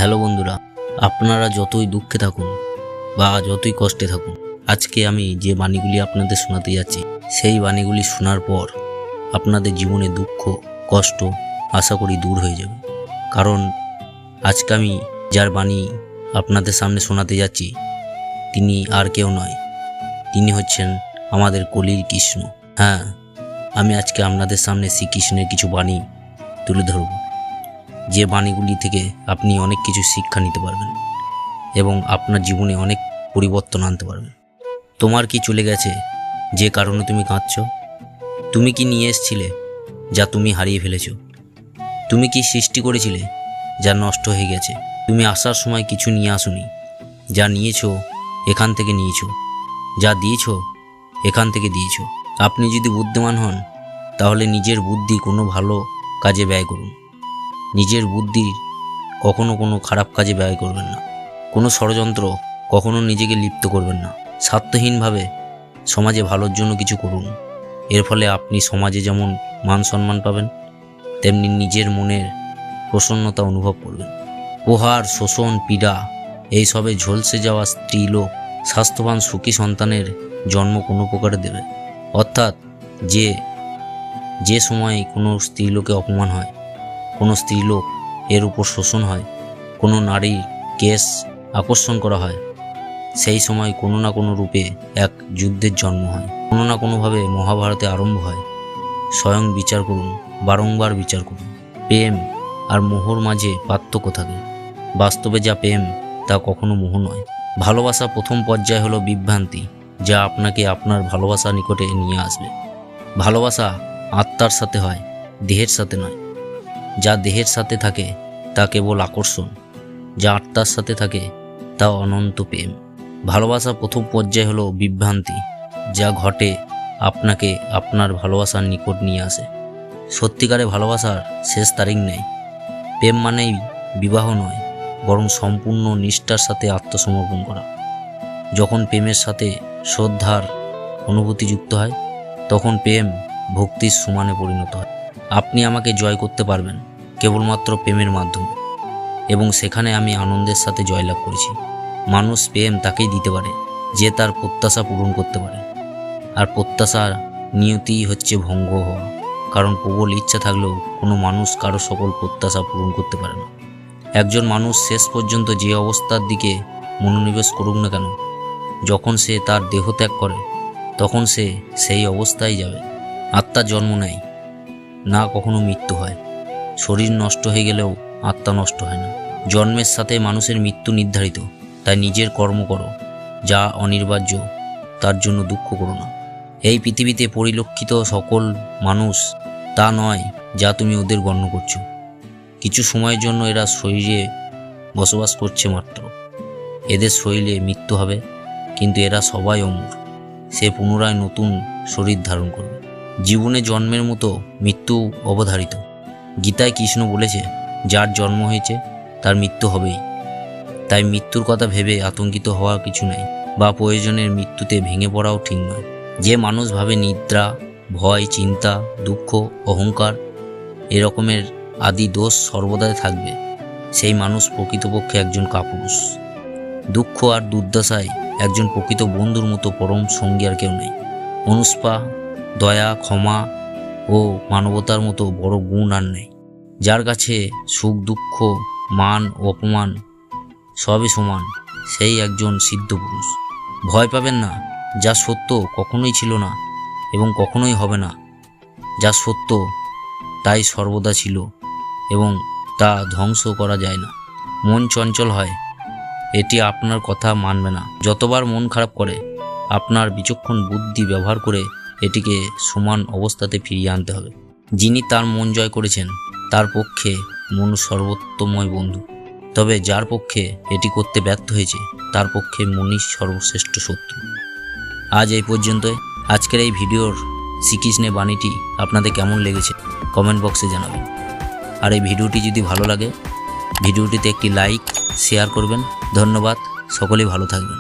Hello বন্ধুরা, আপনারা যতই দুঃখে থাকুন বা যতই কষ্টে থাকুন, আজকে আমি যে বাণীগুলি আপনাদের শোনাতে যাচ্ছি সেই বাণীগুলি শোনার পর আপনাদের জীবনে দুঃখ কষ্ট আশা করি দূর হয়ে যাবে। কারণ আজকে আমি যার বাণী আপনাদের সামনে শোনাতে যাচ্ছি তিনি আর কেউ নয়, তিনি হচ্ছেন আমাদের কলির কৃষ্ণ। হ্যাঁ, আমি আজকে আপনাদের সামনে শ্রীকৃষ্ণের কিছু বাণী তুলে ধরব, যে বাণীগুলি থেকে আপনি অনেক কিছু শিক্ষা নিতে পারবেন এবং আপনার জীবনে অনেক পরিবর্তন আনতে পারবেন। তোমার কি চলে গেছে যে কারণে তুমি কাঁদছ? তুমি কি নিয়ে এসেছিলে যা তুমি হারিয়ে ফেলেছ? তুমি কি সৃষ্টি করেছিলে যা নষ্ট হয়ে গেছে? তুমি আসার সময় কিছু নিয়ে আসোনি, যা নিয়েছো এখান থেকে নিয়েছো, যা দিয়েছো এখান থেকে দিয়েছো। আপনি যদি বুদ্ধিমান হন তাহলে নিজের বুদ্ধি কোনো ভালো কাজে ব্যয় করুন। নিজের বুদ্ধি কখনো কোনো খারাপ কাজে ব্যয় করবেন না। কোনো ষড়যন্ত্র কখনো নিজেকে লিপ্ত করবেন না। স্বার্থহীনভাবে সমাজে ভালোর জন্য কিছু করুন। এর ফলে আপনি সমাজে যেমন মান সম্মান পাবেন, তেমনি নিজের মনের প্রসন্নতা অনুভব করবেন। প্রহার, শোষণ, পীড়া এইসবে ঝলসে যাওয়া স্ত্রীলোক স্বাস্থ্যবান সুখী সন্তানের জন্ম কোনো প্রকারে দেবে। অর্থাৎ যে সময় কোনো স্ত্রীলোকে অপমান হয়, কোনো স্ত্রীলোক এর উপর শোষণ হয়, কোনো নারীর কেস আকর্ষণ করা হয়, সেই সময় কোনো না কোনো রূপে এক যুদ্ধের জন্ম হয়, কোনো না কোনোভাবে মহাভারতে আরম্ভ হয়। স্বয়ং বিচার করুন, বারংবার বিচার করুন। প্রেম আর মোহর মাঝে পার্থক্য থাকে। বাস্তবে যা প্রেম তা কখনো মোহ নয়। ভালোবাসা প্রথম পর্যায় হলো বিভ্রান্তি, যা আপনাকে আপনার ভালোবাসা নিকটে নিয়ে আসবে। ভালোবাসা আত্মার সাথে হয়, দেহের সাথে নয়। যা দেহের সাথে থাকে তা কেবল আকর্ষণ, যা আত্মার সাথে থাকে তা অনন্ত প্রেম। ভালোবাসা প্রথম পর্যায় হলো বিভ্রান্তি, যা ঘটে আপনাকে আপনার ভালোবাসার নিকট নিয়ে আসে। সত্যিকারে ভালোবাসার শেষ তারিখ নেই। প্রেম মানেই বিবাহ নয়, বরং সম্পূর্ণ নিষ্ঠার সাথে আত্মসমর্পণ করা। যখন প্রেমের সাথে শ্রদ্ধার অনুভূতি যুক্ত হয়, তখন প্রেম ভক্তির সমানে পরিণত হয়। আপনি আমাকে জয় করতে পারবেন কেবলমাত্র প্রেমের মাধ্যমে, এবং সেখানে আমি আনন্দের সাথে জয়লাভ করেছি। মানুষ প্রেম তাকেই দিতে পারে যে তার প্রত্যাশা পূরণ করতে পারে, আর প্রত্যাশার নিয়তিই হচ্ছে ভঙ্গ হওয়া। কারণ প্রবল ইচ্ছা থাকলেও কোনো মানুষ কারো সকল প্রত্যাশা পূরণ করতে পারে না। একজন মানুষ শেষ পর্যন্ত যে অবস্থার দিকে মনোনিবেশ করুক না কেন, যখন সে তার দেহ ত্যাগ করে তখন সে সেই অবস্থায় যাবে। আত্মা জন্ম নেয় না, কখনো মৃত্যু হয়। শরীর নষ্ট হয়ে গেলেও আত্মা নষ্ট হয় না। জন্মের সাথে মানুষের মৃত্যু নির্ধারিত। তাই নিজের কর্ম করো, যা অনিবার্য, তার জন্য দুঃখ করো না। এই পৃথিবীতে পরিলক্ষিত সকল মানুষ তা নয় যা তুমি ওদের গণ্য করছো। কিছু সময়ের জন্য এরা শরীরে বসবাস করছে মাত্র। এদের শরীরে মৃত্যু হবে, কিন্তু এরা সবাই অমর। সে পুনরায় নতুন শরীর ধারণ করবে। জীবনে জন্মের মতো মৃত্যু অবধারিত। গীতায় কৃষ্ণ বলেছে, যার জন্ম হয়েছে তার মৃত্যু হবেই। তাই মৃত্যুর কথা ভেবে আতঙ্কিত হওয়ার কিছু নেই, বা প্রয়োজনের মৃত্যুতে ভেঙে পড়াও ঠিক নয়। যে মানুষ ভাবে নিদ্রা, ভয়, চিন্তা, দুঃখ, অহংকার এরকমের আদি দোষ সর্বদাই থাকবে, সেই মানুষ প্রকৃতপক্ষে একজন কাপুরুষ। দুঃখ আর দুর্দশায় একজন প্রকৃত বন্ধুর মতো পরম সঙ্গী আর কেউ নেই। অনুষ্পা, দয়া, ক্ষমা ও মানবতার মতো বড় গুণ আর নেই। যার কাছে সুখ দুঃখ, মান ও অপমান সবই সমান, সেই একজন সিদ্ধ পুরুষ। ভয় পাবেন না, যা সত্য কখনোই ছিল না এবং কখনোই হবে না। যা সত্য তাই সর্বদা ছিল এবং তা ধ্বংস করা যায় না। মন চঞ্চল হয়, এটি আপনার কথা মানবে না। যতবার মন খারাপ করে, আপনার বিচক্ষণ বুদ্ধি ব্যবহার করে এটিকে সমান অবস্থাতে ফিরিয়ে আনতে হবে। যিনি তার মন জয় করেছেন তার পক্ষে মন সর্বোত্তময় বন্ধু। তবে যার পক্ষে এটি করতে ব্যর্থ হয়েছে তার পক্ষে মনই সর্বশ্রেষ্ঠ শত্রু। আজ এই পর্যন্তই। আজকের এই ভিডিওর শ্রীকৃষ্ণের বাণীটি আপনাদের কেমন লেগেছে কমেন্ট বক্সে জানাবেন। আর এই ভিডিওটি যদি ভালো লাগে ভিডিওটিতে একটি লাইক শেয়ার করবেন। ধন্যবাদ, সকলেই ভালো থাকবেন।